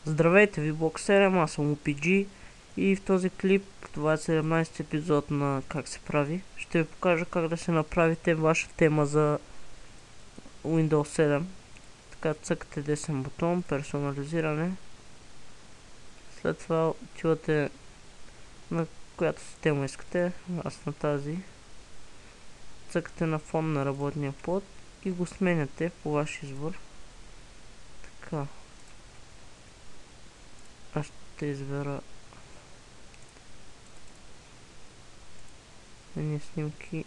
Здравейте ви, Блок 7, аз съм OPG и в този клип, това е 17 епизод на Как се прави, ще ви покажа как да се направите ваша тема за Windows 7. Така цъкате десен бутон, персонализиране, след това отивате на която си тема искате, аз на тази, цъкате на фон на работния плод и го сменяте по ваш избор. Така, аз ще избера едни снимки.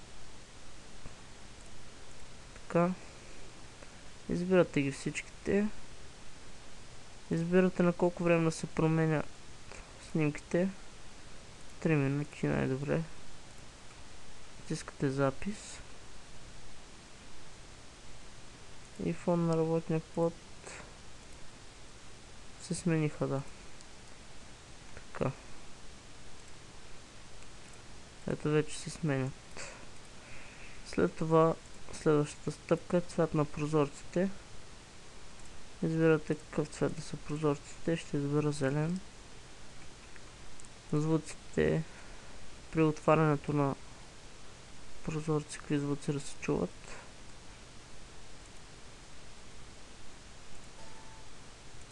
Така, избирате ги всичките, избирате на колко време да се променя снимките. 3 минути най-добре. Натискате запис и фон на работния плод се смениха, да. Така, ето вече се сменят. След това следващата стъпка е цвят на прозорците. Избирате какъв цвят да са прозорците, ще избера зелен. Звуците при отварянето на прозорци, какви звуци да се чуват.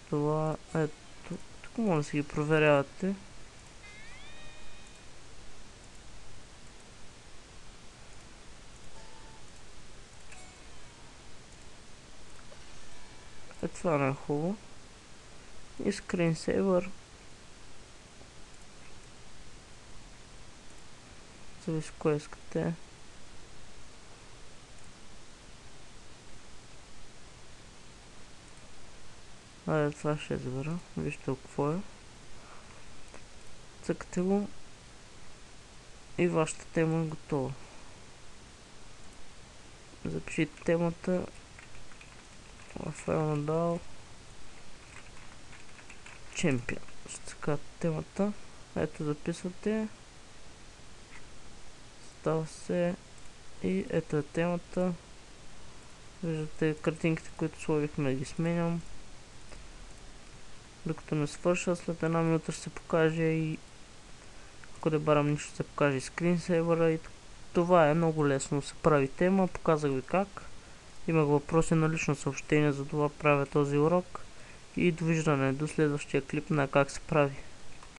Това ето, тук може да си ги проверявате. Това не е хубаво. И скринсейвър. Зависи кое искате. Айде, това ще избера. Вижте какво е. Цъкате го и вашата тема е готова. Запишите темата. Рафаел Надал Чемпион. Ще цъкате темата. Ето, записвате. Става се. И ето е темата. Виждате картинките, които сложихме, да ги сменям. Докато не свърша, след една минута ще се покаже и ако не барам нищо, ще се покаже скринсейвъра. И това е много лесно да се прави тема. Показах ви как. Имах въпроси на лично съобщение, за това правя този урок. И довиждане до следващия клип на Как се прави.